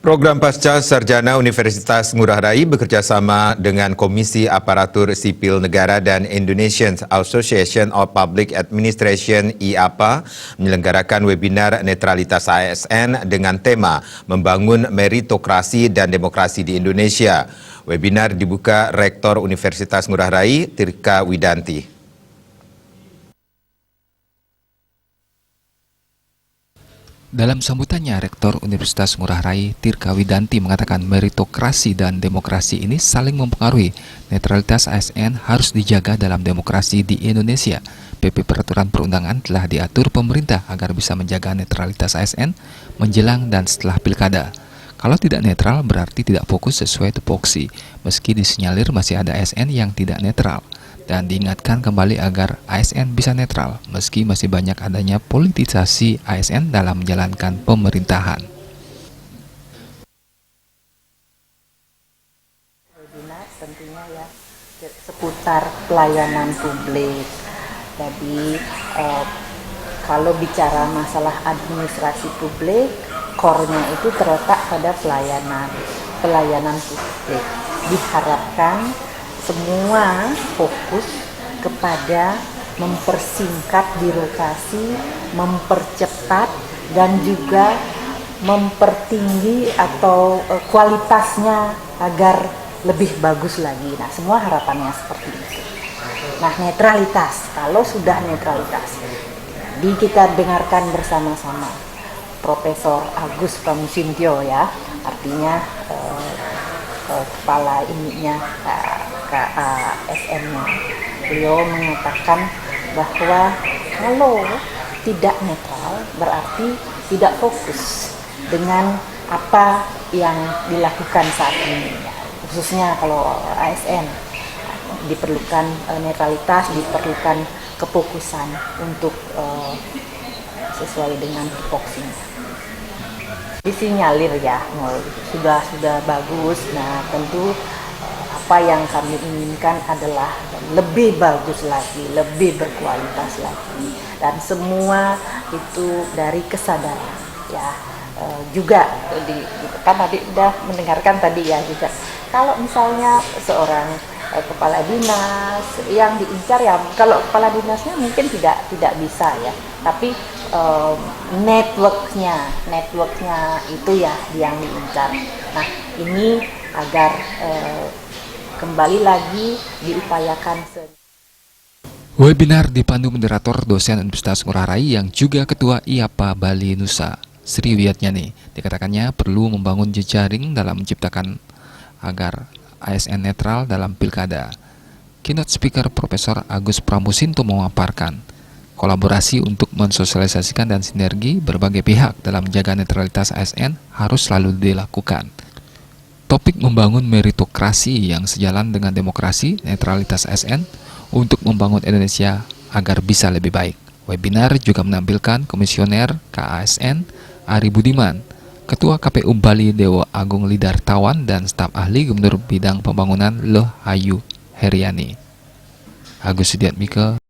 Program Pasca Sarjana Universitas Ngurah Rai bekerjasama dengan Komisi Aparatur Sipil Negara dan Indonesian Association of Public Administration (IAPA) menyelenggarakan webinar netralitas ASN dengan tema Membangun Meritokrasi dan Demokrasi di Indonesia. Webinar dibuka Rektor Universitas Ngurah Rai, Tirka Widanti. Dalam sambutannya, Rektor Universitas Ngurah Rai, Tirka Widanti mengatakan meritokrasi dan demokrasi ini saling mempengaruhi. Netralitas ASN harus dijaga dalam demokrasi di Indonesia. PP Peraturan Perundangan telah diatur pemerintah agar bisa menjaga netralitas ASN menjelang dan setelah pilkada. Kalau tidak netral berarti tidak fokus sesuai tupoksi, meski disinyalir masih ada ASN yang tidak netral. Dan diingatkan kembali agar ASN bisa netral, meski masih banyak adanya politisasi ASN dalam menjalankan pemerintahan. Webinar tentunya ya seputar pelayanan publik. Jadi kalau bicara masalah administrasi publik, core-nya itu terletak pada pelayanan publik. Diharapkan semua fokus kepada mempersingkat birokrasi, mempercepat dan juga mempertinggi atau kualitasnya agar lebih bagus lagi. Nah, semua harapannya seperti itu. Nah, netralitas, kalau sudah netralitas, kita dengarkan bersama-sama Profesor Agus Pramusintyo ya, artinya kepala KASN-nya. Beliau mengatakan bahwa kalau tidak netral berarti tidak fokus dengan apa yang dilakukan saat ini. Khususnya kalau ASN diperlukan netralitas, diperlukan kefokusan untuk sesuai dengan tupoksinya. Disinyalir ya, sudah bagus. Nah, tentu apa yang kami inginkan adalah lebih bagus lagi, lebih berkualitas lagi, dan semua itu dari kesadaran ya. Juga kan tadi udah mendengarkan tadi ya juga. Kalau misalnya seorang kepala dinas yang diincar ya, kalau kepala dinasnya mungkin tidak bisa ya, tapi networknya itu ya yang diincar. Nah, ini agar kembali lagi diupayakan. Webinar dipandu moderator dosen Universitas Ngurah Rai yang juga Ketua IAPA Bali Nusa, Sri Wiatnyani. Dikatakannya perlu membangun jejaring dalam menciptakan agar ASN netral dalam pilkada. Keynote speaker Profesor Agus Pramusintyo memaparkan kolaborasi untuk mensosialisasikan dan sinergi berbagai pihak dalam menjaga netralitas ASN harus selalu dilakukan. Topik membangun meritokrasi yang sejalan dengan demokrasi, netralitas ASN untuk membangun Indonesia agar bisa lebih baik. Webinar juga menampilkan Komisioner KASN Ari Budiman, Ketua KPU Bali Dewa Agung Lidartawan dan staf ahli Gubernur Bidang Pembangunan Loh Ayu Heriani. Agus Sudiatmike.